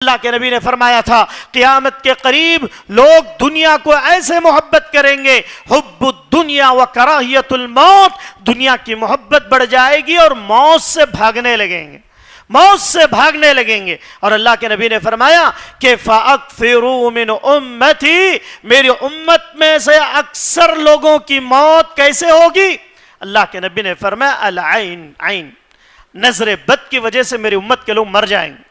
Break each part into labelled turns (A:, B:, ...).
A: اللہ کے نبی نے فرمایا تھا قیامت کے قریب لوگ دنیا کو ایسے محبت کریں گے، حب الدنیا و کراہیت الموت، دنیا کی محبت بڑھ جائے گی اور موت سے بھاگنے لگیں گے، موت سے بھاگنے لگیں گے۔ اور اللہ کے نبی نے فرمایا کہ فَأَكْثِرُوا مِنْ أُمَّتِي، میری امت میں سے اکثر لوگوں کی موت کیسے ہوگی؟ اللہ کے نبی نے فرمایا العین، عین، نظر بد کی وجہ سے میری امت کے لوگ مر جائیں گے،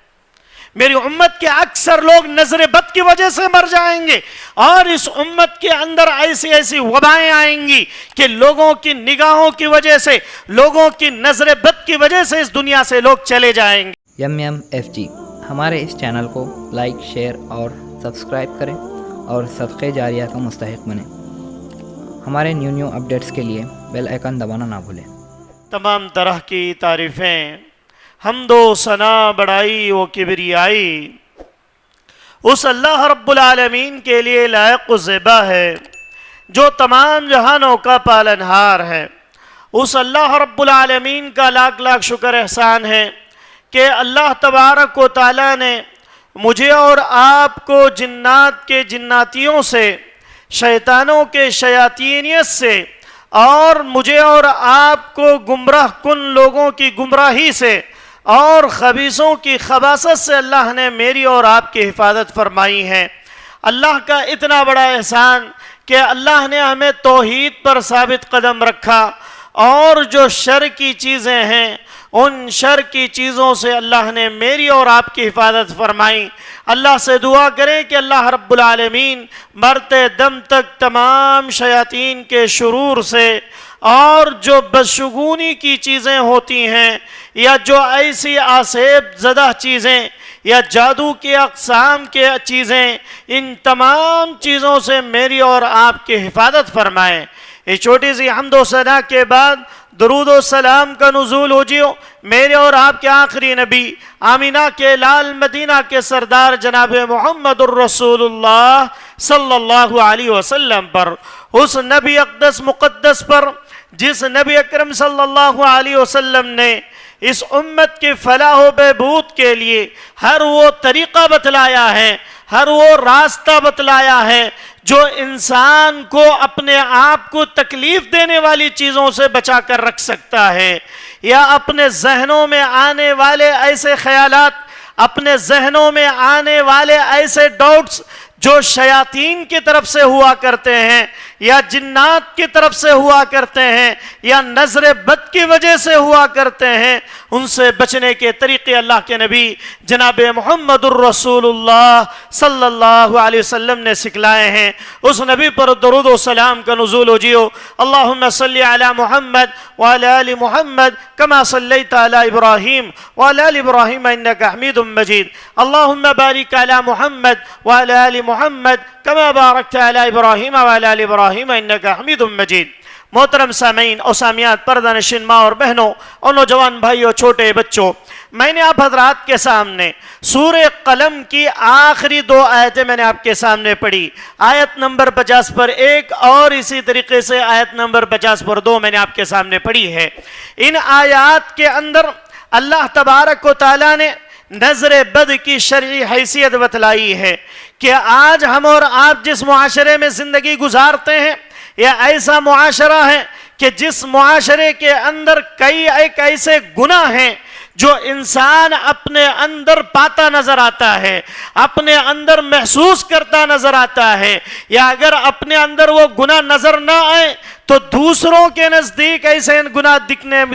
A: میری امت کے اکثر لوگ نظر بد کی وجہ سے مر جائیں گے، اور اس امت کے اندر ایسی ایسی وبائیں آئیں گی کہ لوگوں کی نگاہوں کی وجہ سے، لوگوں کی نظر بد کی وجہ سے اس دنیا سے لوگ چلے جائیں گے۔
B: MMFG ہمارے اس چینل کو لائک، شیئر اور سبسکرائب کریں اور صدقے جاریہ کا مستحق بنیں۔ ہمارے نیو اپڈیٹس کے لیے بیل آئیکن دبانا نہ بھولیں۔
A: تمام طرح کی تعریفیں، حمد و ثنا، بڑائی و کبریائی اس اللہ رب العالمین کے لیے لائق و زیبا ہے جو تمام جہانوں کا پالنہار ہے۔ اس اللہ رب العالمین کا لاکھ لاکھ شکر احسان ہے کہ اللہ تبارک و تعالی نے مجھے اور آپ کو جنات کے جناتیوں سے، شیطانوں کے شیاطینیت سے، اور مجھے اور آپ کو گمراہ کن لوگوں کی گمراہی سے اور خبیثوں کی خباثت سے اللہ نے میری اور آپ کی حفاظت فرمائی ہے۔ اللہ کا اتنا بڑا احسان کہ اللہ نے ہمیں توحید پر ثابت قدم رکھا، اور جو شر کی چیزیں ہیں ان شر کی چیزوں سے اللہ نے میری اور آپ کی حفاظت فرمائی۔ اللہ سے دعا کریں کہ اللہ رب العالمین مرتے دم تک تمام شیاطین کے شرور سے اور جو بدشگونی کی چیزیں ہوتی ہیں یا جو ایسی آسیب زدہ چیزیں یا جادو کی اقسام کے چیزیں، ان تمام چیزوں سے میری اور آپ کی حفاظت فرمائیں۔ یہ چھوٹی سی حمد و ثنا کے بعد درود و سلام کا نزول ہو جیو میرے اور آپ کے آخری نبی، آمینہ کے لال، مدینہ کے سردار جناب محمد الرسول اللہ صلی اللہ علیہ وسلم پر، اس نبی اقدس مقدس پر جس نبی اکرم صلی اللہ علیہ وسلم نے اس امت کی فلاح و بہبود کے لیے ہر وہ طریقہ بتلایا ہے، ہر وہ راستہ بتلایا ہے جو انسان کو اپنے آپ کو تکلیف دینے والی چیزوں سے بچا کر رکھ سکتا ہے، یا اپنے ذہنوں میں آنے والے ایسے خیالات، اپنے ذہنوں میں آنے والے ایسے ڈاؤٹس جو شیاطین کی طرف سے ہوا کرتے ہیں یا جنات کی طرف سے ہوا کرتے ہیں یا نظر بد کی وجہ سے ہوا کرتے ہیں، ان سے بچنے کے طریقے اللہ کے نبی جناب محمد الرسول اللہ صلی اللہ علیہ وسلم نے سکھلائے ہیں۔ اس نبی پر درود و سلام کا نزول ہو جیو۔ اللہم صلی علی محمد وعلی آل محمد کما صلیت علی ابراہیم وعلی آل ابراہیم انکا حمید مجید۔ اللہم بارک علی محمد وعلی آل محمد کما بارکت علی ابراہیم وعلی آل ابراہیم انکا حمید مجید۔ محترم سامعین اور سامعات، پردہ نشین ماں اور بہنوں اور نوجوان بھائیوں، چھوٹے بچوں، میں نے آپ حضرات کے سامنے سورہ قلم کی آخری 2 آیتیں میں نے آپ کے سامنے پڑھی، آیت نمبر 50 پر 1 اور اسی طریقے سے آیت نمبر 50 پر 2 میں نے آپ کے سامنے پڑھی ہے۔ ان آیات کے اندر اللہ تبارک و تعالیٰ نے نظر بد کی شرعی حیثیت بتلائی ہے کہ آج ہم اور آپ جس معاشرے میں زندگی گزارتے ہیں، یہ ایسا معاشرہ ہے کہ جس معاشرے کے اندر کئی ایک ایسے گناہ ہیں جو انسان اپنے اندر پاتا نظر آتا ہے، اپنے اندر محسوس کرتا نظر آتا ہے، یا اگر اپنے اندر وہ گناہ نظر نہ آئے تو دوسروں کے نزدیک ایسے گناہ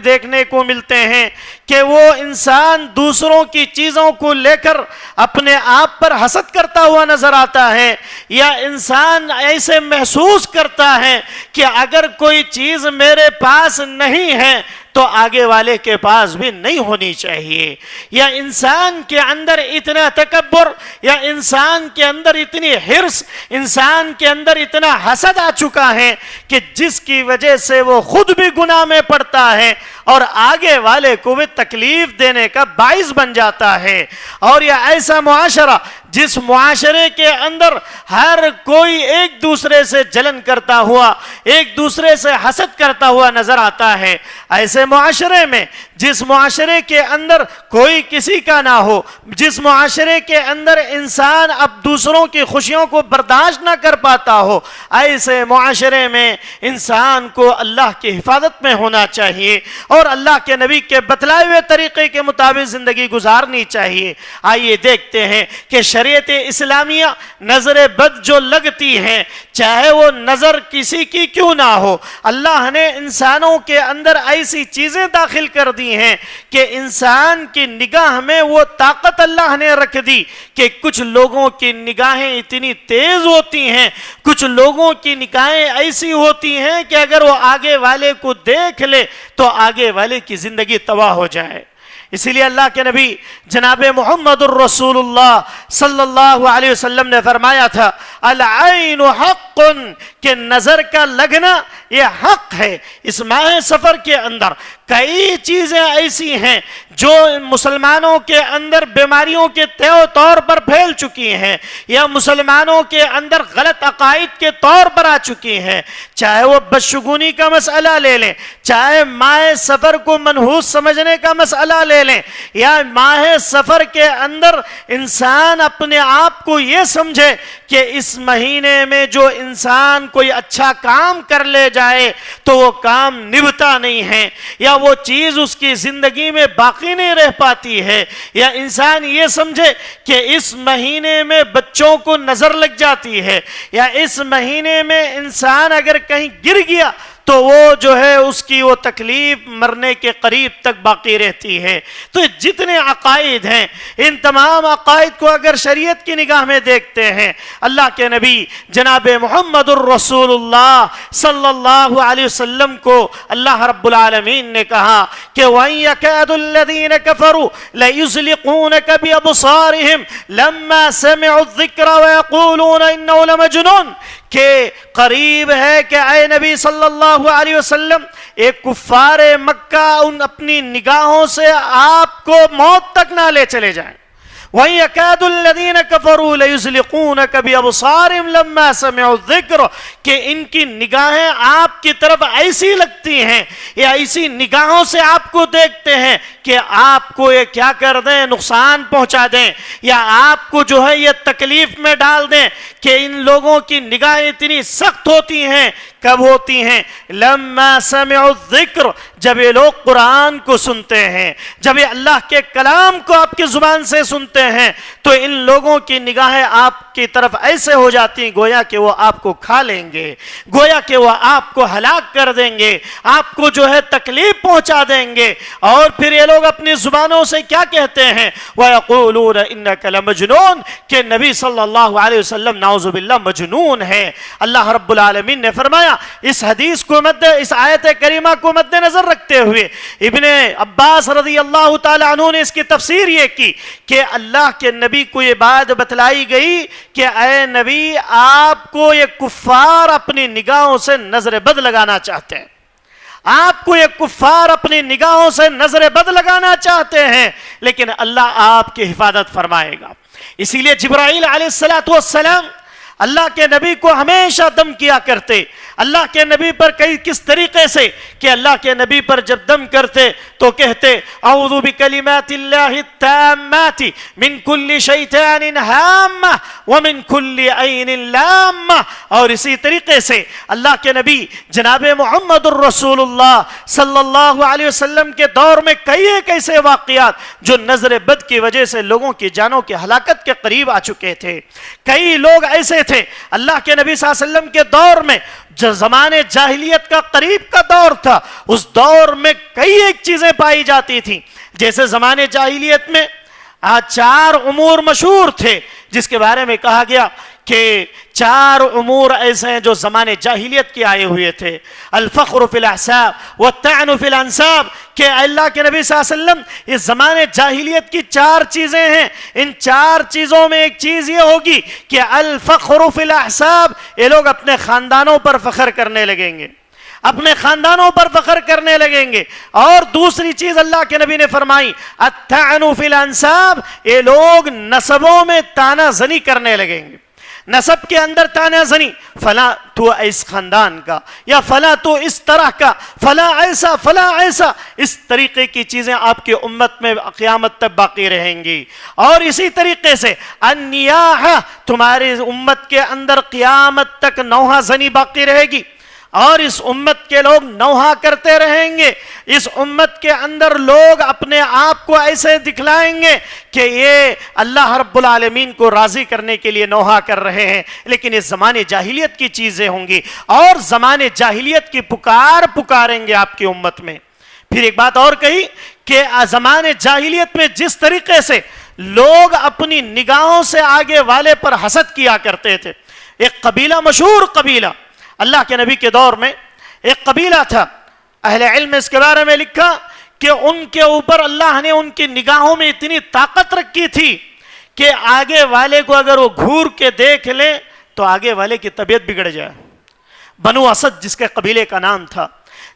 A: دیکھنے کو ملتے ہیں کہ وہ انسان دوسروں کی چیزوں کو لے کر اپنے آپ پر حسد کرتا ہوا نظر آتا ہے، یا انسان ایسے محسوس کرتا ہے کہ اگر کوئی چیز میرے پاس نہیں ہے تو آگے والے کے پاس بھی نہیں ہونی چاہیے، یا انسان کے اندر اتنا تکبر، یا انسان کے اندر اتنی حرص، انسان کے اندر اتنا حسد آ چکا ہے کہ جس کی وجہ سے وہ خود بھی گناہ میں پڑتا ہے اور آگے والے کو بھی تکلیف دینے کا باعث بن جاتا ہے۔ اور یہ ایسا معاشرہ جس معاشرے کے اندر ہر کوئی ایک دوسرے سے جلن کرتا ہوا، ایک دوسرے سے حسد کرتا ہوا نظر آتا ہے، ایسے معاشرے میں، جس معاشرے کے اندر کوئی کسی کا نہ ہو، جس معاشرے کے اندر انسان اب دوسروں کی خوشیوں کو برداشت نہ کر پاتا ہو، ایسے معاشرے میں انسان کو اللہ کی حفاظت میں ہونا چاہیے اور اللہ کے نبی کے بتلائے ہوئے طریقے کے مطابق زندگی گزارنی چاہیے۔ آئیے دیکھتے ہیں کہ شریعت اسلامیہ نظر بد جو لگتی ہے، چاہے وہ نظر کسی کی کیوں نہ ہو، اللہ نے انسانوں کے اندر ایسی چیزیں داخل کر دی ہیں کہ انسان کی نگاہ میں وہ طاقت اللہ نے رکھ دی کہ کچھ لوگوں کی نگاہیں اتنی تیز ہوتی ہیں، کچھ لوگوں کی نگاہیں ایسی ہوتی ہیں کہ اگر وہ آگے والے کو دیکھ لے تو آگے والے کی زندگی تباہ ہو جائے۔ اسی لیے اللہ کے نبی جناب محمد الرسول اللہ صلی اللہ علیہ وسلم نے فرمایا تھا العین حق، کہ نظر کا لگنا یہ حق ہے۔ اس ماہ سفر کے اندر کئی چیزیں ایسی ہیں جو مسلمانوں کے اندر بیماریوں کے طور پر پھیل چکی ہیں یا مسلمانوں کے اندر غلط عقائد کے طور پر آ چکی ہیں، چاہے وہ بدشگونی کا مسئلہ لے لیں، چاہے ماہ سفر کو منحوس سمجھنے کا مسئلہ لے لیں، یا ماہ سفر کے اندر انسان اپنے آپ کو یہ سمجھے کہ اس مہینے میں جو انسان کوئی اچھا کام کر لے جائے تو وہ کام نبھتا نہیں ہے، یا وہ چیز اس کی زندگی میں باقی نہیں رہ پاتی ہے، یا انسان یہ سمجھے کہ اس مہینے میں بچوں کو نظر لگ جاتی ہے، یا اس مہینے میں انسان اگر کہیں گر گیا تو وہ جو ہے اس کی وہ تکلیف مرنے کے قریب تک باقی رہتی ہے۔ تو جتنے عقائد ہیں ان تمام عقائد کو اگر شریعت کی نگاہ میں دیکھتے ہیں، اللہ کے نبی جناب محمد الرسول اللہ صلی اللہ علیہ وسلم کو اللہ رب العالمین نے کہا کہ وَإِن يَكَادُ الَّذِينَ كَفَرُوا لَيُزْلِقُونَكَ بِأَبْصَارِهِمْ لَمَّا سَمِعُوا الذِّكْرَ وَيَقُولُونَ إِنَّهُ لَمَجْنُونٌ، کہ قریب ہے کہ اے نبی صلی اللہ علیہ وسلم ایک کفار مکہ ان اپنی نگاہوں سے آپ کو موت تک نہ لے چلے جائیں۔ وَإِن يَكَادُ الَّذِينَ كَفَرُوا لَيُزْلِقُونَكَ بِأَبْصَارِهِمْ لَمَّا سَمِعُوا الذِّكْرَ، کہ ان کی نگاہیں آپ کی طرف ایسی لگتی ہیں یا ایسی نگاہوں سے آپ کو دیکھتے ہیں کہ آپ کو یہ کیا کر دیں، نقصان پہنچا دیں، یا آپ کو جو ہے یہ تکلیف میں ڈال دیں کہ ان لوگوں کی نگاہیں اتنی سخت ہوتی ہیں۔ کب ہوتی ہیں؟ لما سمعوا الذکر، جب یہ لوگ قرآن کو سنتے ہیں، جب یہ اللہ کے کلام کو آپ کی زبان سے سنتے ہیں تو ان لوگوں کی نگاہیں آپ کی طرف ایسے ہو جاتی ہیں گویا کہ وہ آپ کو کھا لیں گے، گویا کہ وہ آپ کو ہلاک کر دیں گے، آپ کو جو ہے تکلیف پہنچا دیں گے۔ اور پھر یہ لوگ اپنی زبانوں سے کیا کہتے ہیں؟ وَيَقُولُونَ إِنَّكَ لَمَجْنُونَ، کہ نبی صلی اللہ علیہ وسلم نعوذ باللہ مجنون ہے۔ اللہ رب العالمین نے فرمایا اس حدیث کو اس آیت کریمہ کو مد نظر رکھتے ہوئے ابن عباس رضی اللہ تعالی عنہ نے اس کی تفسیر یہ کی کہ اللہ کے نبی کو یہ بات بتلائی گئی کہ اے نبی آپ کو یہ کفار اپنی نگاہوں سے نظر بد لگانا چاہتے ہیں، آپ کو یہ کفار اپنی نگاہوں سے نظر بد لگانا چاہتے ہیں، لیکن اللہ آپ کی حفاظت فرمائے گا۔ اسی لیے جبرائیل علیہ السلام اللہ کے نبی کو ہمیشہ دم کیا کرتے، اللہ کے نبی پر کس طریقے سے کہ اللہ کے نبی پر جب دم کرتے تو کہتے اعوذ بکلمات اللہ التامات من کل شیطان ہامہ ومن کل عین لامہ۔ اور اسی طریقے سے اللہ کے نبی جناب محمد الرسول اللہ صلی اللہ علیہ وسلم کے دور میں کئی ایک ایسے واقعات جو نظر بد کی وجہ سے لوگوں کی جانوں کی ہلاکت کے قریب آ چکے تھے۔ کئی لوگ ایسے تھے اللہ کے نبی صلی اللہ علیہ وسلم کے دور میں جو زمانے جاہلیت کا قریب کا دور تھا، اس دور میں کئی ایک چیزیں پائی جاتی تھیں، جیسے زمانے جاہلیت میں 4 امور مشہور تھے جس کے بارے میں کہا گیا کہ 4 امور ایسے ہیں جو زمانے جاہلیت کے آئے ہوئے تھے۔ الفخر فی الاحساب والطعن فی الانساب، کہ اللہ کے نبی صلی اللہ علیہ وسلم یہ زمانے جاہلیت کی 4 چیزیں ہیں، ان 4 چیزوں میں ایک چیز یہ ہوگی کہ الفخر فی الاحساب، یہ لوگ اپنے خاندانوں پر فخر کرنے لگیں گے، اپنے خاندانوں پر فخر کرنے لگیں گے. اور دوسری چیز اللہ کے نبی نے فرمائی الطعن فی الانساب، یہ لوگ نسبوں میں تانا زنی کرنے لگیں گے. نسب کے اندر تانا زنی، فلاں تو اس خاندان کا، یا فلاں تو اس طرح کا، فلاں ایسا فلاں ایسا، اس طریقے کی چیزیں آپ کی امت میں قیامت تک باقی رہیں گی. اور اسی طریقے سے النیاحہ، تمہاری امت کے اندر قیامت تک نوحہ زنی باقی رہے گی، اور اس امت کے لوگ نوحہ کرتے رہیں گے. اس امت کے اندر لوگ اپنے آپ کو ایسے دکھلائیں گے کہ یہ اللہ رب العالمین کو راضی کرنے کے لیے نوحہ کر رہے ہیں، لیکن یہ زمانے جاہلیت کی چیزیں ہوں گی، اور زمانے جاہلیت کی پکاریں گے آپ کی امت میں. پھر ایک بات اور کہی کہ زمانے جاہلیت میں جس طریقے سے لوگ اپنی نگاہوں سے آگے والے پر حسد کیا کرتے تھے. ایک قبیلہ، مشہور قبیلہ، اللہ کے نبی کے دور میں ایک قبیلہ تھا، اہل علم نے اس کے بارے میں لکھا کہ ان کے اوپر اللہ نے ان کی نگاہوں میں اتنی طاقت رکھی تھی کہ آگے والے کو اگر وہ گھور کے دیکھ لے تو آگے والے کی طبیعت بگڑ جائے. بنو اسد جس کے قبیلے کا نام تھا،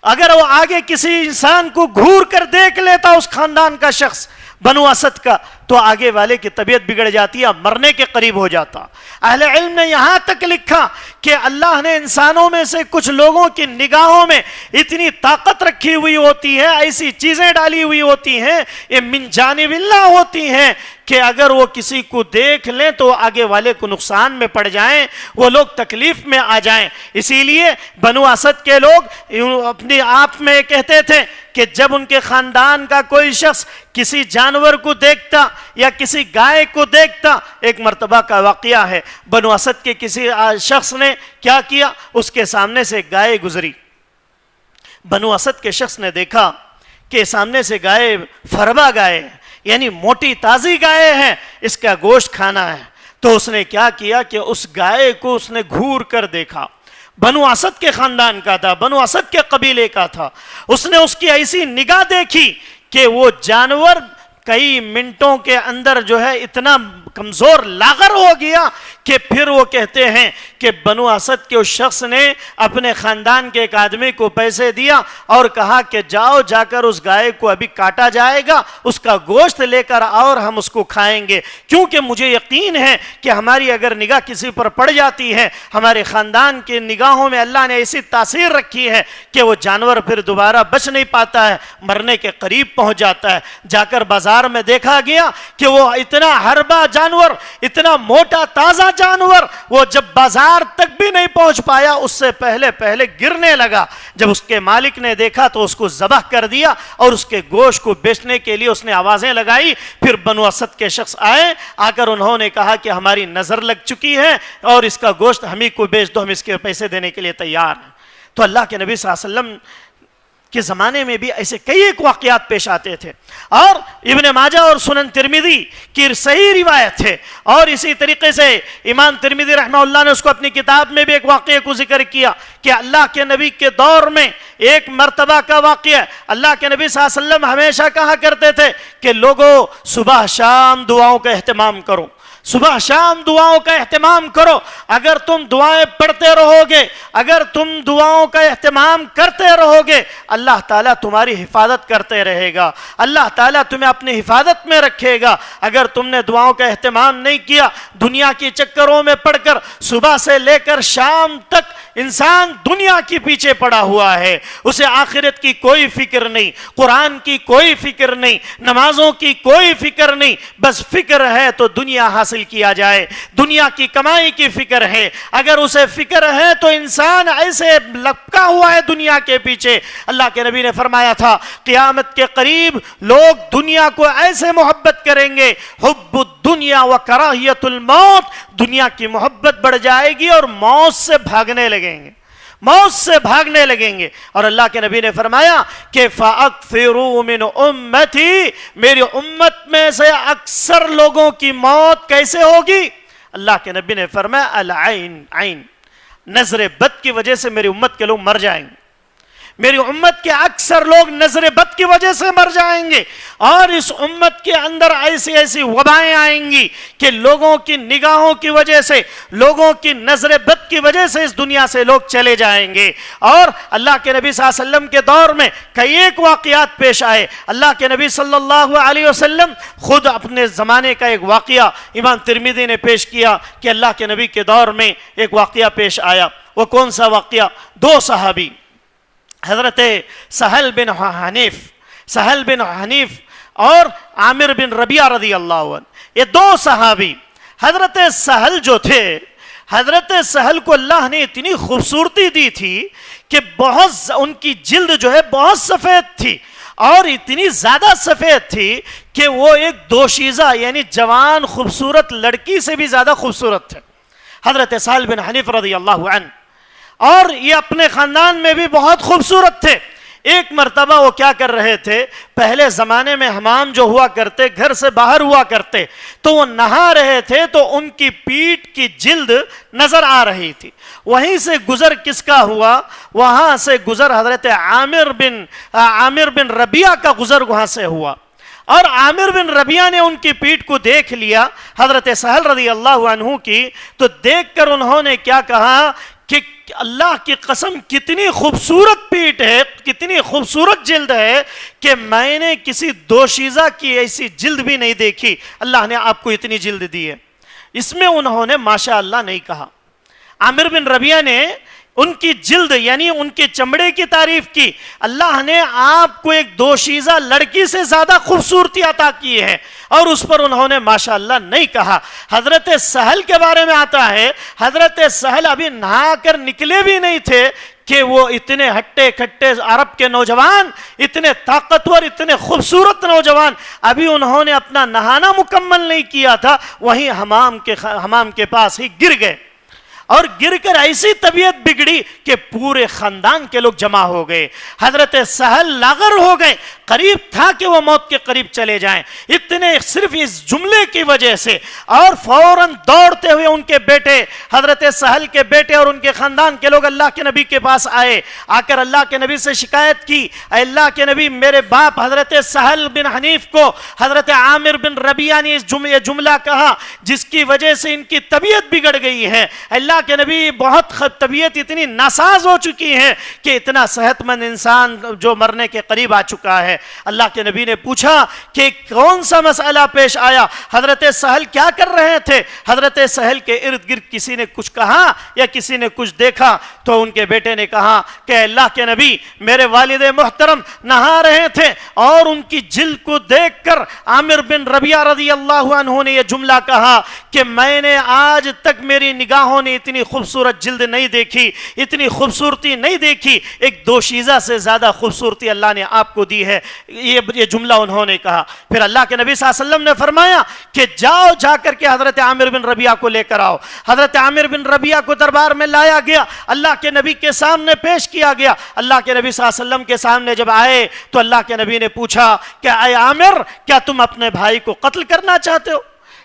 A: اگر وہ آگے کسی انسان کو گھور کر دیکھ لیتا اس خاندان کا شخص بنو اسد کا، تو آگے والے کی طبیعت بگڑ جاتی ہے، مرنے کے قریب ہو جاتا. اہل علم نے یہاں تک لکھا کہ اللہ نے انسانوں میں سے کچھ لوگوں کی نگاہوں میں اتنی طاقت رکھی ہوئی ہوتی ہے، ایسی چیزیں ڈالی ہوئی ہوتی ہیں، یہ من جانب اللہ ہوتی ہیں کہ اگر وہ کسی کو دیکھ لیں تو آگے والے کو نقصان میں پڑ جائیں، وہ لوگ تکلیف میں آ جائیں. اسی لیے بنو اسد کے لوگ اپنے آپ میں کہتے تھے کہ جب ان کے خاندان کا کوئی شخص کسی جانور کو دیکھتا یا کسی گائے کو دیکھتا، ایک مرتبہ کا واقعہ ہے، بنو اسد کے کسی شخص نے کیا کیا، اس کے سامنے سے گائے گزری. بنو اسد کے شخص نے دیکھا کہ سامنے سے گائے فربا گائے، یعنی موٹی تازی گائے ہیں، اس کا گوشت کھانا ہے. تو اس نے کیا کیا کہ اس گائے کو اس نے گھور کر دیکھا. بنو اسد کے خاندان کا تھا، بنو اسد کے قبیلے کا تھا. اس نے اس کی ایسی نگاہ دیکھی کہ وہ جانور کئی منٹوں کے اندر جو ہے اتنا کمزور لاغر ہو گیا کہ پھر وہ کہتے ہیں کہ بنو اسد کے اس شخص نے اپنے خاندان کے ایک آدمی کو پیسے دیا اور کہا کہ جاؤ جا کر اس گائے کو ابھی کاٹا جائے گا، اس کا گوشت لے کر اور ہم اس کو کھائیں گے، کیونکہ مجھے یقین ہے کہ ہماری اگر نگاہ کسی پر پڑ جاتی ہے، ہمارے خاندان کے نگاہوں میں اللہ نے ایسی تاثیر رکھی ہے کہ وہ جانور پھر دوبارہ بچ نہیں پاتا ہے، مرنے کے قریب پہنچ جاتا ہے. جا کر بازار میں دیکھا گیا کہ وہ اتنا ہربا جانور، اتنا موٹا تازہ جانور، وہ جب بازار تک بھی نہیں پہنچ پایا، اس سے پہلے گرنے لگا. جب اس کے مالک نے دیکھا تو اس کو ذبح کر دیا اور اس کے گوشت کو بیچنے کے لیے اس نے آوازیں لگائی. پھر بنو اسد کے شخص آئے، آ کر انہوں نے کہا کہ ہماری نظر لگ چکی ہے اور اس کا گوشت ہم ہی کو بیچ دو، ہم اس کے پیسے دینے کے لیے تیار ہیں. تو اللہ کے نبی صلی اللہ علیہ وسلم کے زمانے میں بھی ایسے کئی ایک واقعات پیش آتے تھے. اور ابن ماجہ اور سنن ترمذی کی صحیح روایت ہے، اور اسی طریقے سے امام ترمذی رحمہ اللہ نے اس کو اپنی کتاب میں بھی ایک واقعے کو ذکر کیا کہ اللہ کے نبی کے دور میں ایک مرتبہ کا واقعہ. اللہ کے نبی صلی اللہ علیہ وسلم ہمیشہ کہا کرتے تھے کہ لوگوں صبح شام دعاؤں کا اہتمام کرو، صبح شام دعاؤں کا اہتمام کرو. اگر تم دعائیں پڑھتے رہو گے، اگر تم دعاؤں کا اہتمام کرتے رہو گے، اللہ تعالیٰ تمہاری حفاظت کرتے رہے گا، اللہ تعالیٰ تمہیں اپنی حفاظت میں رکھے گا. اگر تم نے دعاؤں کا اہتمام نہیں کیا، دنیا کی چکروں میں پڑھ کر صبح سے لے کر شام تک انسان دنیا کے پیچھے پڑا ہوا ہے، اسے آخرت کی کوئی فکر نہیں، قرآن کی کوئی فکر نہیں، نمازوں کی کوئی فکر نہیں، بس فکر ہے تو دنیا حاصل کیا جائے، دنیا کی کمائی کی فکر ہے. اگر اسے فکر ہے تو انسان ایسے لپکا ہوا ہے دنیا کے پیچھے. اللہ کے نبی نے فرمایا تھا قیامت کے قریب لوگ دنیا کو ایسے محبت کریں گے، حب الدنیا و کراہیت الموت، دنیا کی محبت بڑھ جائے گی اور موت سے بھاگنے لگیں گے، موت سے بھاگنے لگیں گے. اور اللہ کے نبی نے فرمایا کہ فَأَكْثِرُوا مِنْ أُمَّتِي، میری امت میں سے اکثر لوگوں کی موت کیسے ہوگی؟ اللہ کے نبی نے فرمایا العین، عین، نظر بد کی وجہ سے میری امت کے لوگ مر جائیں گے. میری امت کے اکثر لوگ نظر بد کی وجہ سے مر جائیں گے، اور اس امت کے اندر ایسی ایسی وبائیں آئیں گی کہ لوگوں کی نگاہوں کی وجہ سے، لوگوں کی نظر بد کی وجہ سے اس دنیا سے لوگ چلے جائیں گے۔ اور اللہ کے نبی صلی اللہ علیہ وسلم کے دور میں کئی ایک واقعات پیش آئے۔ اللہ کے نبی صلی اللہ علیہ وسلم خود اپنے زمانے کا ایک واقعہ امام ترمذی نے پیش کیا کہ اللہ کے نبی کے دور میں ایک واقعہ پیش آیا۔ وہ کون سا واقعہ؟ دو صحابی، حضرت سہل بن حنیف اور عامر بن ربیعہ رضی اللہ عنہ، یہ دو صحابی۔ حضرت سہل جو تھے، حضرت سہل کو اللہ نے اتنی خوبصورتی دی تھی کہ ان کی جلد جو ہے بہت سفید تھی، اور اتنی زیادہ سفید تھی کہ وہ ایک دوشیزہ یعنی جوان خوبصورت لڑکی سے بھی زیادہ خوبصورت تھے، حضرت سہل بن حنیف رضی اللہ عنہ۔ اور یہ اپنے خاندان میں بھی بہت خوبصورت تھے۔ ایک مرتبہ وہ کیا کر رہے تھے، پہلے زمانے میں حمام جو ہوا کرتے گھر سے باہر ہوا کرتے، تو وہ نہا رہے تھے تو ان کی پیٹھ کی جلد نظر آ رہی تھی۔ وہیں سے گزر کس کا ہوا؟ وہاں سے گزر حضرت عامر بن ربیعہ کا گزر وہاں سے ہوا، اور عامر بن ربیعہ نے ان کی پیٹھ کو دیکھ لیا حضرت سہل رضی اللہ عنہ کی، تو دیکھ کر انہوں نے کیا کہا کہ اللہ کی قسم کتنی خوبصورت پیٹھ ہے، کتنی خوبصورت جلد ہے کہ میں نے کسی دوشیزہ کی ایسی جلد بھی نہیں دیکھی، اللہ نے آپ کو اتنی جلد دی ہے۔ اس میں انہوں نے ماشاء اللہ نہیں کہا۔ عامر بن ربیعہ نے ان کی جلد یعنی ان کے چمڑے کی تعریف کی، اللہ نے آپ کو ایک دوشیزہ لڑکی سے زیادہ خوبصورتی عطا کی ہے، اور اس پر انہوں نے ماشاءاللہ نہیں کہا۔ حضرت سہل کے بارے میں آتا ہے، حضرت سہل ابھی نہا کر نکلے بھی نہیں تھے کہ وہ اتنے ہٹے کھٹے عرب کے نوجوان، اتنے طاقتور، اتنے خوبصورت نوجوان، ابھی انہوں نے اپنا نہانا مکمل نہیں کیا تھا، وہیں حمام کے پاس ہی گر گئے، اور گر کر ایسی طبیعت بگڑی کہ پورے خاندان کے لوگ جمع ہو گئے۔ حضرت سہل لاغر ہو گئے، قریب تھا کہ وہ موت کے قریب چلے جائیں، اتنے صرف اس جملے کی وجہ سے، اور فوراً دوڑتے ہوئے ان کے بیٹے، حضرت سہل کے بیٹے اور ان کے خاندان کے لوگ اللہ کے نبی کے پاس آئے، آ کر اللہ کے نبی سے شکایت کی، اے اللہ کے نبی، میرے باپ حضرت سہل بن حنیف کو حضرت عامر بن ربیعہ نے اس جملہ کہا جس کی وجہ سے ان کی طبیعت بگڑ گئی ہے۔ اللہ کے نبی بہت طبیعت اتنی ناساز ہو چکی ہے کہ اتنا صحت مند انسان جو مرنے کے قریب آ چکا ہے۔ اللہ کے نبی نے پوچھا کہ کون سا مسئلہ پیش آیا، حضرت سہل کیا کر رہے تھے؟ حضرت سہل کے ارد گرد کسی نے کچھ کہا یا کسی نے کچھ دیکھا؟ تو ان کے بیٹے نے کہا کہ اللہ کے نبی، میرے والد محترم نہا رہے تھے، اور ان کی جلد کو دیکھ کر عامر بن ربیعہ رضی اللہ عنہ نے یہ جملہ کہا کہ میں نے آج تک میری نگاہوں نے اتنی خوبصورت جلد نہیں دیکھی، اتنی خوبصورتی نہیں دیکھی، ایک دوشیزہ سے زیادہ خوبصورتی اللہ نے آپ کو دی ہے، یہ جملہ انہوں نے کہا۔ پھر اللہ کے نبی صلی اللہ علیہ وسلم نے فرمایا کہ جا کر کے حضرت عامر بن ربیعہ کو لے کر آؤ۔ حضرت عامر بن ربیعہ کو دربار میں لایا گیا، اللہ کے نبی کے سامنے پیش کیا گیا۔ اللہ کے نبی صلی اللہ علیہ وسلم کے سامنے جب آئے تو اللہ کے نبی نے پوچھا کہ اے عامر، کیا تم اپنے بھائی کو قتل کرنا چاہتے ہو؟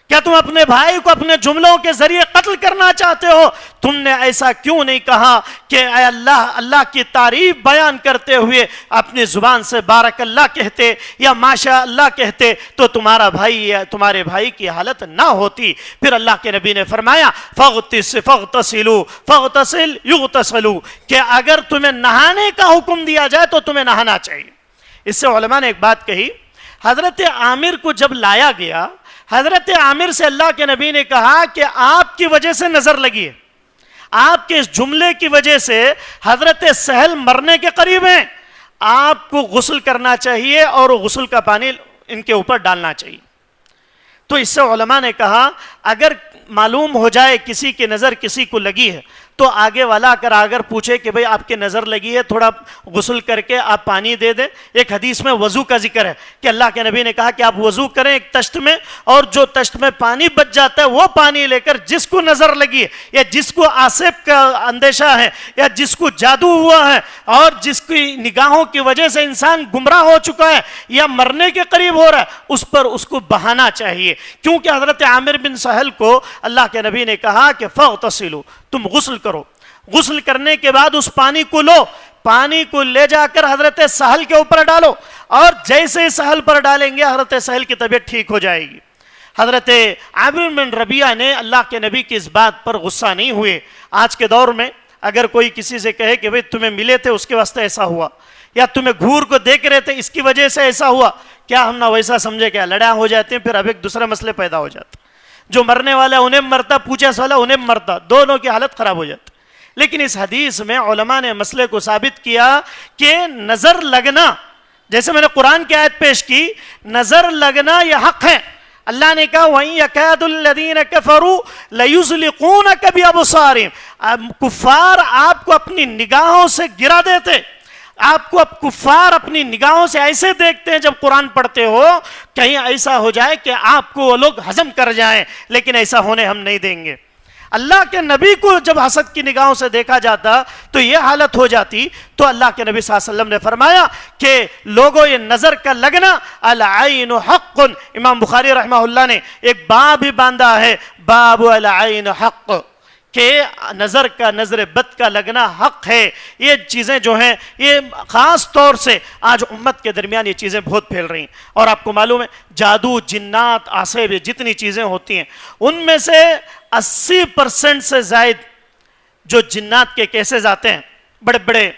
A: کیا تم اپنے بھائی کو اپنے جملوں کے ذریعے قتل کرنا چاہتے ہو؟ تم نے ایسا کیوں نہیں کہا کہ اے اللہ کی تعریف بیان کرتے ہوئے اپنی زبان سے بارک اللہ کہتے یا ماشاء اللہ کہتے تو تمہارے بھائی کی حالت نہ ہوتی۔ پھر اللہ کے نبی نے فرمایا فاغتسل یغتسلوا، کہ اگر تمہیں نہانے کا حکم دیا جائے تو تمہیں نہانا چاہیے۔ اس سے علماء نے ایک بات کہی، حضرت عامر کو جب لایا گیا، حضرت عامر سے اللہ کے نبی نے کہا کہ آپ کی وجہ سے نظر لگی ہے، آپ کے اس جملے کی وجہ سے حضرت سہل مرنے کے قریب ہیں، آپ کو غسل کرنا چاہیے اور غسل کا پانی ان کے اوپر ڈالنا چاہیے۔ تو اس سے علماء نے کہا اگر معلوم ہو جائے کسی کی نظر کسی کو لگی ہے تو آگے والا اگر پوچھے کہ بھئی آپ کی نظر لگی ہے، تھوڑا غسل کر کے آپ پانی دے دیں۔ ایک حدیث میں وضو کا ذکر ہے کہ اللہ کے نبی نے کہا کہ آپ وضو کریں ایک تشت میں، اور جو تشت میں پانی بچ جاتا ہے وہ پانی لے کر جس کو نظر لگی ہے یا جس کو آصف کا اندیشہ ہے یا جس کو جادو ہوا ہے اور جس کی نگاہوں کی وجہ سے انسان گمراہ ہو چکا ہے یا مرنے کے قریب ہو رہا ہے، اس پر اس کو بہانا چاہیے۔ کیونکہ حضرت عامر بن سہل کو اللہ کے نبی نے کہا کہ فاغتسلوا، تم غسل کرو، غسل کرنے کے بعد اس پانی کو لو، پانی کو لے جا کر حضرت سہل کے اوپر ڈالو، اور جیسے سہل پر ڈالیں گے حضرت سہل کی طبیعت ٹھیک ہو جائے گی۔ حضرت عامر بن ربیعہ نے اللہ کے نبی کی اس بات پر غصہ نہیں ہوئے۔ آج کے دور میں اگر کوئی کسی سے کہے کہ بھئی تمہیں ملے تھے اس کے واسطے ایسا ہوا، یا تمہیں گھور کو دیکھ رہے تھے اس کی وجہ سے ایسا ہوا، کیا ہم نہ ویسا سمجھے؟ کیا لڑائیاں ہو جاتی ہیں، پھر اب ایک دوسرے مسئلے پیدا ہو جاتے، جو مرنے والا انہیں مرتا، پوچھے والا انہیں مرتا، دونوں کی حالت خراب ہو جاتی۔ لیکن اس حدیث میں علماء نے مسئلے کو ثابت کیا کہ نظر لگنا، جیسے میں نے قرآن کی آیت پیش کی، نظر لگنا یہ حق ہے۔ اللہ نے کہا وَإِن يَكَادُ الَّذِينَ كَفَرُوا لَيُزْلِقُونَكَ بِأَبْصَارِهِمْ، کفار آپ کو اپنی نگاہوں سے گرا دیتے، آپ کو اب کفار اپنی نگاہوں سے ایسے دیکھتے ہیں جب قرآن پڑھتے ہو، کہیں ایسا ہو جائے کہ آپ کو وہ لوگ ہضم کر جائیں، لیکن ایسا ہونے ہم نہیں دیں گے۔ اللہ کے نبی کو جب حسد کی نگاہوں سے دیکھا جاتا تو یہ حالت ہو جاتی، تو اللہ کے نبی صلی اللہ علیہ وسلم نے فرمایا کہ لوگوں یہ نظر کا لگنا العین حق، امام بخاری رحمہ اللہ نے ایک باب ہی باندھا ہے، باب العین حق، کہ نظر بد کا لگنا حق ہے۔ یہ چیزیں جو ہیں یہ خاص طور سے آج امت کے درمیان یہ چیزیں بہت پھیل رہی ہیں، اور آپ کو معلوم ہے جادو، جنات، عصیب، جتنی چیزیں ہوتی ہیں ان میں سے 80% سے زائد جو جنات کے کیسز آتے ہیں، بڑے بڑے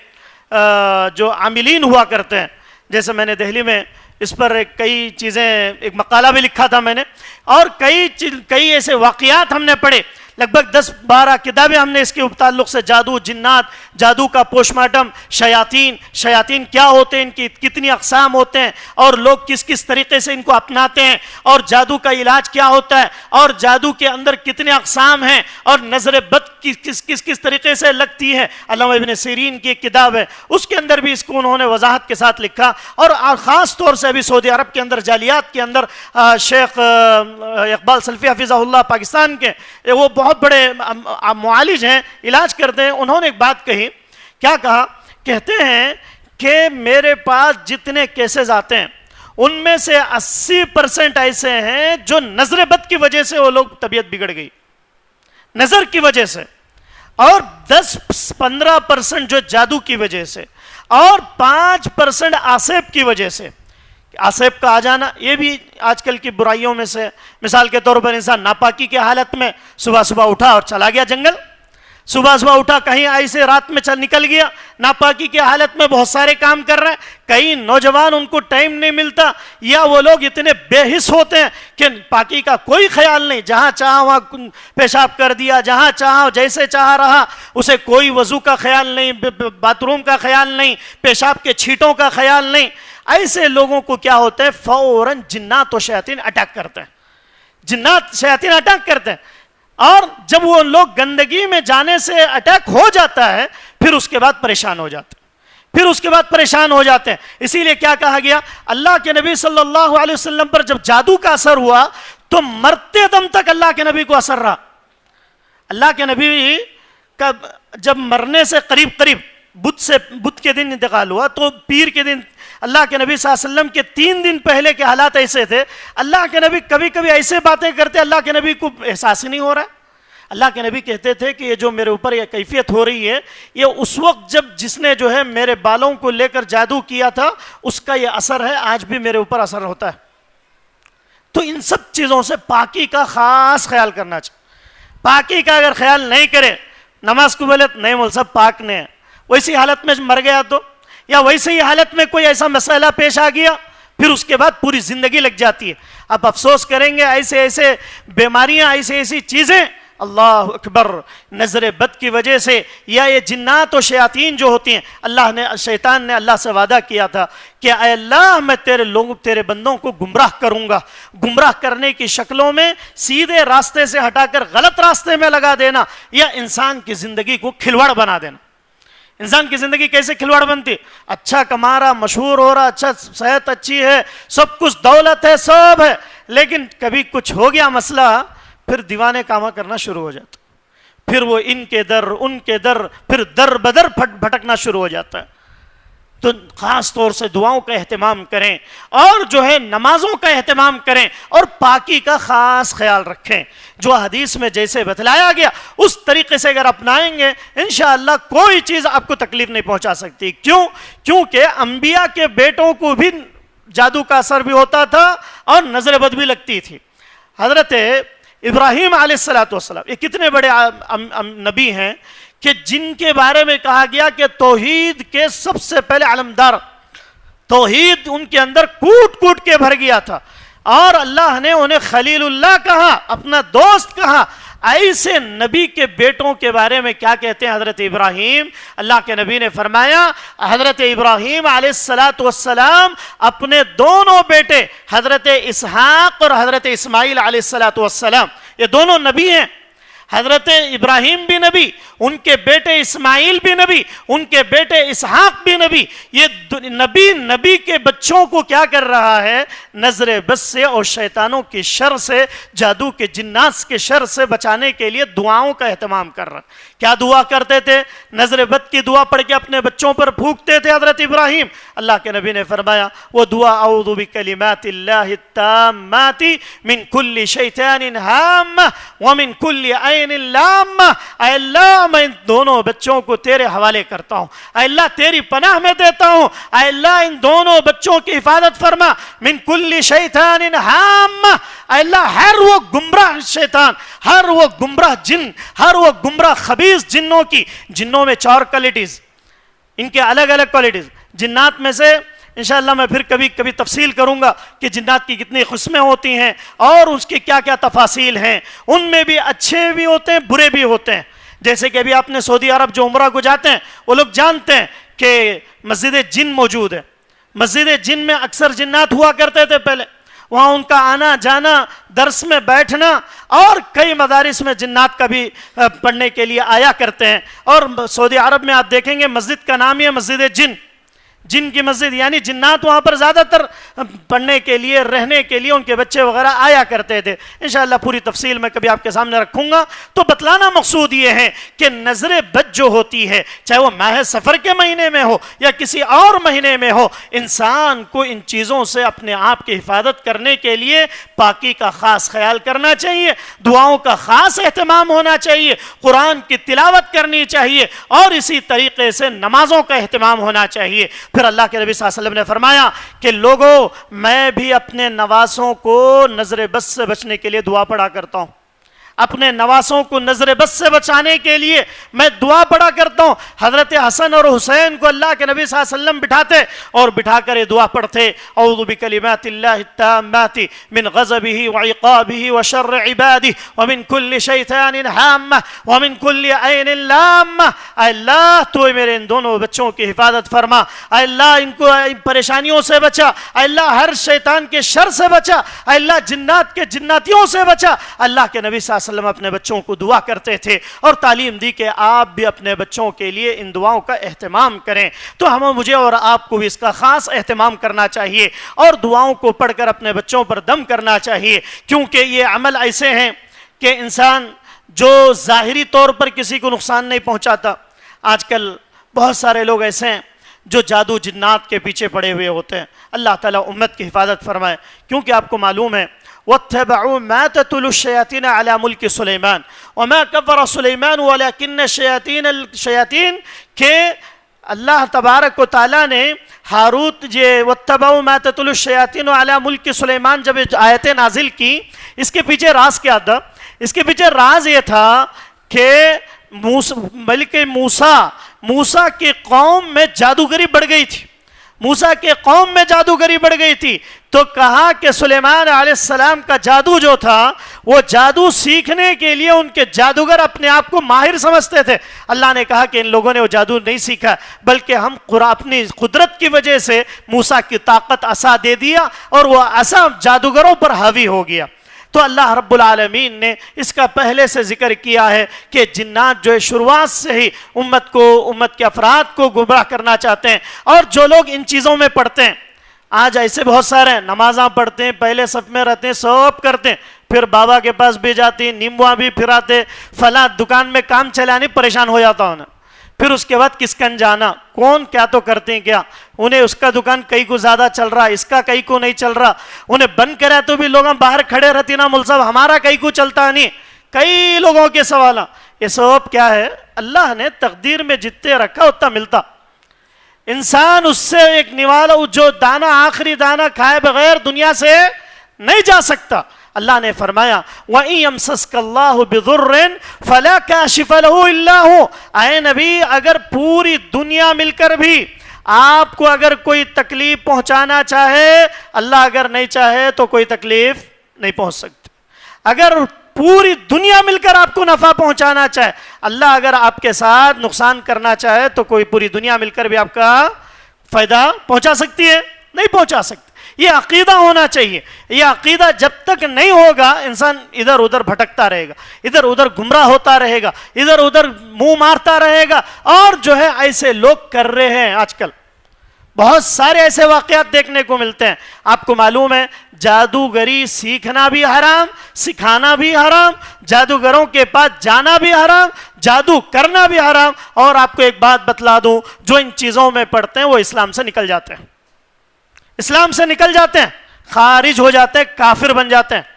A: جو عاملین ہوا کرتے ہیں، جیسے میں نے دہلی میں اس پر کئی چیزیں، ایک مقالہ بھی لکھا تھا میں نے، اور کئی ایسے واقعات ہم نے پڑھے، لگ بھگ 10-12 کتابیں ہم نے اس کے تعلق سے، جادو، جنات، جادو کا پوسٹ مارٹم، شیاطین کیا ہوتے ہیں، ان کی کتنی اقسام ہوتے ہیں، اور لوگ کس کس طریقے سے ان کو اپناتے ہیں، اور جادو کا علاج کیا ہوتا ہے، اور جادو کے اندر کتنے اقسام ہیں، اور نظر بد کس طریقے سے لگتی ہے۔ علامہ ابن سیرین کی ایک کتاب ہے، اس کے اندر بھی اس کو انہوں نے وضاحت کے ساتھ لکھا، اور خاص طور سے ابھی سعودی عرب کے اندر جالیات کے اندر شیخ اقبال سلفی حفظہ اللہ پاکستان کے، وہ بہت بڑے معالج ہیں، علاج کرتے ہیں، انہوں نے ایک بات کہی، کیا کہا؟ کہتے ہیں کہ میرے پاس جتنے کیسز آتے ہیں ان میں سے 80% ایسے ہیں جو نظر بد کی وجہ سے وہ لوگ طبیعت بگڑ گئی، نظر کی وجہ سے، اور 10-15% جو جادو کی وجہ سے، اور 5% عصیب کی وجہ سے۔ عصیب کا آ جانا یہ بھی آج کل کی برائیوں میں سے، مثال کے طور پر انسان ناپاکی کے حالت میں صبح اٹھا اور چلا گیا جنگل، صبح اٹھا کہیں ایسے رات میں نکل گیا، ناپاکی کے حالت میں بہت سارے کام کر رہے ہیں، کئی نوجوان ان کو ٹائم نہیں ملتا، یا وہ لوگ اتنے بے حس ہوتے ہیں کہ پاکی کا کوئی خیال نہیں، جہاں چاہا وہاں پیشاب کر دیا، جہاں چاہا جیسے چاہا رہا، اسے کوئی وضو کا خیال نہیں، باتھ روم کا خیال نہیں، پیشاب کے چھینٹوں کا خیال نہیں۔ ایسے لوگوں کو کیا ہوتا ہے؟ فوراً جنات و شیاطین اٹیک کرتے ہیں، جنات شیاطین اٹیک کرتے ہیں، اور جب وہ لوگ گندگی میں جانے سے اٹیک ہو جاتا ہے، پھر اس کے بعد پریشان ہو جاتے ہیں، اسی لیے کیا کہا گیا؟ اللہ کے نبی صلی اللہ علیہ وسلم پر جب جادو کا اثر ہوا تو مرتے دم تک اللہ کے نبی کو اثر رہا۔ اللہ کے نبی کا جب مرنے سے قریب بدھ کے دن انتقال ہوا، تو پیر کے دن اللہ کے نبی صلی اللہ علیہ وسلم کے 3 دن پہلے کے حالات ایسے تھے، اللہ کے نبی کبھی کبھی ایسے باتیں کرتے، اللہ کے نبی کو احساس ہی نہیں ہو رہا ہے۔ اللہ کے نبی کہتے تھے کہ یہ جو میرے اوپر یہ کیفیت ہو رہی ہے، یہ اس وقت جب جس نے جو ہے میرے بالوں کو لے کر جادو کیا تھا اس کا یہ اثر ہے، آج بھی میرے اوپر اثر ہوتا ہے۔ تو ان سب چیزوں سے پاکی کا خاص خیال کرنا چاہیے۔ پاکی کا اگر خیال نہیں کرے، نماز قبولیت نہیں، مول صاحب پاک نے ہے، ویسی حالت میں مر گیا تو، یا ویسے ہی حالت میں کوئی ایسا مسئلہ پیش آ گیا، پھر اس کے بعد پوری زندگی لگ جاتی ہے۔ اب افسوس کریں گے، ایسے بیماریاں، ایسی چیزیں، اللہ اکبر، نظر بد کی وجہ سے، یا یہ جنات و شیاطین جو ہوتی ہیں، شیطان نے اللہ سے وعدہ کیا تھا کہ اے اللہ میں تیرے بندوں کو گمراہ کروں گا، گمراہ کرنے کی شکلوں میں سیدھے راستے سے ہٹا کر غلط راستے میں لگا دینا، یا انسان کی زندگی کو کھلواڑ بنا دینا۔ انسان کی زندگی کیسے کھلواڑ بنتی؟ اچھا کما رہا، مشہور ہو رہا، اچھا صحت اچھی ہے، سب کچھ دولت ہے، سب ہے، لیکن کبھی کچھ ہو گیا مسئلہ، پھر دیوانے کاما کرنا شروع ہو جاتا، پھر وہ ان کے در پھر در بدر بھٹکنا شروع ہو جاتا ہے۔ تو خاص طور سے دعاؤں کا اہتمام کریں اور جو ہے نمازوں کا اہتمام کریں اور پاکی کا خاص خیال رکھیں. جو حدیث میں جیسے بتلایا گیا اس طریقے سے اگر اپنائیں گے انشاءاللہ کوئی چیز آپ کو تکلیف نہیں پہنچا سکتی. کیونکہ انبیاء کے بیٹوں کو بھی جادو کا اثر بھی ہوتا تھا اور نظر بد بھی لگتی تھی. حضرت ابراہیم علیہ السلام یہ کتنے بڑے نبی ہیں کہ جن کے بارے میں کہا گیا کہ توحید کے سب سے پہلے علمدار، توحید ان کے اندر کوٹ کوٹ کے بھر گیا تھا، اور اللہ نے انہیں خلیل اللہ کہا، اپنا دوست کہا. ایسے نبی کے بیٹوں کے بارے میں کیا کہتے ہیں حضرت ابراہیم؟ اللہ کے نبی نے فرمایا حضرت ابراہیم علیہ السلام اپنے دونوں بیٹے حضرت اسحاق اور حضرت اسماعیل علیہ السلام، یہ دونوں نبی ہیں. حضرت ابراہیم بھی نبی، ان کے بیٹے اسماعیل بھی نبی، ان کے بیٹے اسحاق بھی نبی. یہ نبی کے بچوں کو کیا کر رہا ہے؟ نظر بد سے اور شیطانوں کی شر سے، جادو کے جنات کے شر سے بچانے کے لیے دعاؤں کا اہتمام کر رہا. کیا دعا کرتے تھے؟ نظر بد کی دعا پڑھ کے اپنے بچوں پر پھونکتے تھے حضرت ابراہیم. اللہ کے نبی نے فرمایا وہ دعا اعوذ بکلمات اللہ التامات من کل شیطان ہامہ ومن کل عین لامہ. اے اللہ میں ان دونوں بچوں کو تیرے حوالے کرتا ہوں، اے اللہ تیری پناہ میں دیتا ہوں، اے اللہ ان دونوں بچوں کی حفاظت فرما. من کل شیطان ہامہ، اے اللہ ہر وہ گمراہ شیطان، ہر وہ گمراہ جن، ہر وہ گمراہ خبیث جنوں میں 4 کوالٹیز، ان کے الگ الگ کوالٹیز. جنات میں سے انشاءاللہ میں پھر کبھی تفصیل کروں گا کہ جنات کی کتنی قسمیں ہوتی ہیں اور اس کی کیا کیا تفاصیل ہیں. ان میں بھی اچھے بھی ہوتے ہیں، برے بھی ہوتے ہیں. جیسے کہ ابھی آپ نے سعودی عرب جو عمرہ کو جاتے ہیں وہ لوگ جانتے ہیں کہ مسجد جن موجود ہے. مسجد جن میں اکثر جنات ہوا کرتے تھے پہلے، وہاں ان کا آنا جانا، درس میں بیٹھنا، اور کئی مدارس میں جنات کا بھی پڑھنے کے لیے آیا کرتے ہیں. اور سعودی عرب میں آپ دیکھیں گے مسجد کا نام ہی ہے مسجد جن کی مسجد، یعنی جنات وہاں پر زیادہ تر پڑھنے کے لیے، رہنے کے لیے ان کے بچے وغیرہ آیا کرتے تھے. انشاءاللہ پوری تفصیل میں کبھی آپ کے سامنے رکھوں گا. تو بتلانا مقصود یہ ہے کہ نظر بد جو ہوتی ہے، چاہے وہ ماہ سفر کے مہینے میں ہو یا کسی اور مہینے میں ہو، انسان کو ان چیزوں سے اپنے آپ کی حفاظت کرنے کے لیے پاکی کا خاص خیال کرنا چاہیے، دعاؤں کا خاص اہتمام ہونا چاہیے، قرآن کی تلاوت کرنی چاہیے، اور اسی طریقے سے نمازوں کا اہتمام ہونا چاہیے. پھر اللہ کے نبی صلی اللہ علیہ وسلم نے فرمایا کہ لوگوں میں بھی اپنے نواسوں کو نظر بد سے بچنے کے لیے دعا پڑھا کرتا ہوں. اپنے نواسوں کو نظر بد سے بچانے کے لیے میں دعا پڑھا کرتا ہوں. حضرت حسن اور حسین کو اللہ کے نبی صلی اللہ علیہ وسلم بٹھاتے اور بٹھا کر یہ دعا پڑھتے اعوذ بکلمات اللہ التامات من غضبہ وعقابہ وشر عبادہ ومن کل شیطان ہامہ ومن کل عین لامہ. اے اللہ تو میرے ان دونوں بچوں کی حفاظت فرما، اے اللہ ان کو پریشانیوں سے بچا، اے اللہ ہر شیطان کے شر سے بچا، اے اللہ جنات کے جناتیوں سے بچا. اللہ کے نبی صلی اللہ علیہ وسلم اپنے بچوں کو دعا کرتے تھے اور تعلیم دی کہ آپ بھی اپنے بچوں کے لیے ان دعاؤں کا اہتمام کریں. تو مجھے اور آپ کو بھی اس کا خاص اہتمام کرنا چاہیے اور دعاؤں کو پڑھ کر اپنے بچوں پر دم کرنا چاہیے، کیونکہ یہ عمل ایسے ہیں کہ انسان جو ظاہری طور پر کسی کو نقصان نہیں پہنچاتا. آج کل بہت سارے لوگ ایسے ہیں جو جادو جنات کے پیچھے پڑے ہوئے ہوتے ہیں. اللہ تعالیٰ امت کی حفاظت فرمائے، کیونکہ آپ کو معلوم ہے وَاتَّبَعُوا مَا تَتْلُو الشَّيَاطِينُ عَلَى مُلْكِ سُلَيْمَانَ وَمَا كَفَرَ سُلَيْمَانُ وَلَكِنَّ الشَّيَاطِينَ کہ اللہ تبارک و تعالیٰ نے ہاروت وَاتَّبَعُوا مَا تَتْلُو الشَّيَاطِينُ عَلَى مُلْكِ سُلَيْمَانَ جب آیتیں نازل کی، اس کے پیچھے راز کیا تھا؟ اس کے پیچھے راز یہ تھا کہ ملک موسیٰ کی قوم میں جادوگری بڑھ گئی تھی. موسیٰ کے قوم میں جادوگری بڑھ گئی تھی، تو کہا کہ سلیمان علیہ السلام کا جادو جو تھا وہ جادو سیکھنے کے لیے ان کے جادوگر اپنے آپ کو ماہر سمجھتے تھے. اللہ نے کہا کہ ان لوگوں نے وہ جادو نہیں سیکھا، بلکہ ہم اپنی قدرت کی وجہ سے موسیٰ کی طاقت عصا دے دیا اور وہ عصا جادوگروں پر حاوی ہو گیا. تو اللہ رب العالمین نے اس کا پہلے سے ذکر کیا ہے کہ جنات جو شروعات سے ہی امت کے افراد کو گمراہ کرنا چاہتے ہیں. اور جو لوگ ان چیزوں میں پڑھتے ہیں، آج ایسے بہت سارے ہیں نمازاں پڑھتے ہیں، پہلے صف میں رہتے ہیں، سب کرتے ہیں، پھر بابا کے پاس بھی جاتے ہیں، نیمبواں بھی پھراتے، فلاں دکان میں کام چلانے پریشان ہو جاتا ہوں. پھر اس کے بعد کس کن جانا, کون کیا تو کرتے ہیں کیا, انہیں اس کا دکان کئی کو زیادہ چل رہا, اس کا کئی کو نہیں چل رہا, انہیں بند کرے تو بھی لوگ باہر کھڑے رہتی نا مول صاحب ہمارا کئی کو چلتا نہیں, کئی لوگوں کے سوال. یہ سبب کیا ہے؟ اللہ نے تقدیر میں جتنے رکھا اتنا ملتا, انسان اس سے ایک نوالا جو دانا آخری دانا کھائے بغیر دنیا سے نہیں جا سکتا. اللہ نے فرمایا وَإِن يَمْسَسْكَ اللَّهُ بِضُرٍّ فَلَا كَاشِفَ لَهُ إِلَّا هُوَ. اے نبی اگر پوری دنیا مل کر بھی آپ کو اگر کوئی تکلیف پہنچانا چاہے, اللہ اگر نہیں چاہے تو کوئی تکلیف نہیں پہنچ سکتی. اگر پوری دنیا مل کر آپ کو نفع پہنچانا چاہے, اللہ اگر آپ کے ساتھ نقصان کرنا چاہے تو کوئی پوری دنیا مل کر بھی آپ کا فائدہ پہنچا سکتی ہے؟ نہیں پہنچا سکتی. یہ عقیدہ ہونا چاہیے. یہ عقیدہ جب تک نہیں ہوگا انسان ادھر ادھر بھٹکتا رہے گا, ادھر ادھر گمراہ ہوتا رہے گا, ادھر ادھر منہ مارتا رہے گا. اور جو ہے ایسے لوگ کر رہے ہیں آج کل, بہت سارے ایسے واقعات دیکھنے کو ملتے ہیں. آپ کو معلوم ہے جادوگری سیکھنا بھی حرام, سکھانا بھی حرام, جادوگروں کے پاس جانا بھی حرام, جادو کرنا بھی حرام. اور آپ کو ایک بات بتلا دوں, جو ان چیزوں میں پڑھتے ہیں وہ اسلام سے نکل جاتے ہیں, اسلام سے نکل جاتے ہیں, خارج ہو جاتے ہیں, کافر بن جاتے ہیں.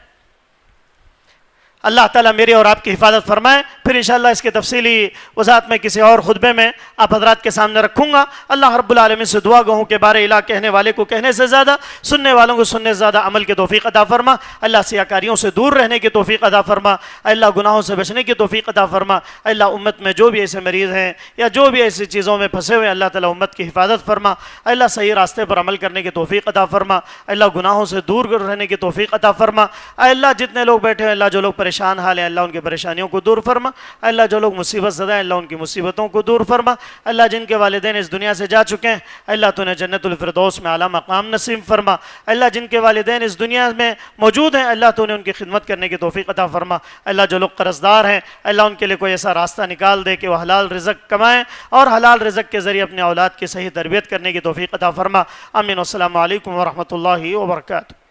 A: اللہ تعالیٰ میری اور آپ کی حفاظت فرمائے. پھر انشاءاللہ اس کی تفصیلی وضاحت میں کسی اور خطبے میں آپ حضرات کے سامنے رکھوں گا. اللہ رب العالمین سے دعا گو کہ بارے الہ کہنے والے کو کہنے سے زیادہ, سننے والوں کو سننے سے زیادہ عمل کی توفیق عطا فرما. اللہ سیاکاریوں سے دور رہنے کی توفیق عطا فرما. اللہ گناہوں سے بچنے کی توفیق عطا فرما. اللہ امت میں جو بھی ایسے مریض ہیں یا جو بھی ایسی چیزوں میں پھنسے ہوئے, اللہ تعالیٰ امت کی حفاظت فرما. اللہ صحیح راستے پر عمل کرنے کی توفیق عطا فرما. اللہ گناہوں سے دور رہنے کی توفیق عطا فرما. اللہ جتنے لوگ بیٹھے ہیں, اللہ جو لوگ پریشان حال ہیں اللہ ان کی پریشانیوں کو دور فرما. اللہ جو لوگ مصیبت زدہ ہیں اللہ ان کی مصیبتوں کو دور فرما. اللہ جن کے والدین اس دنیا سے جا چکے ہیں اللہ تو انہیں جنت الفردوس میں اعلیٰ مقام نصیب فرما. اللہ جن کے والدین اس دنیا میں موجود ہیں اللہ تو انہیں ان کی خدمت کرنے کی توفیق عطا فرما. اللہ جو لوگ قرض دار ہیں اللہ ان کے لیے کوئی ایسا راستہ نکال دے کہ وہ حلال رزق کمائیں اور حلال رزق کے ذریعے اپنے اولاد کی صحیح تربیت کرنے کی توفیق عطا فرما. آمین. السلام علیکم ورحمۃ اللہ وبرکاتہ.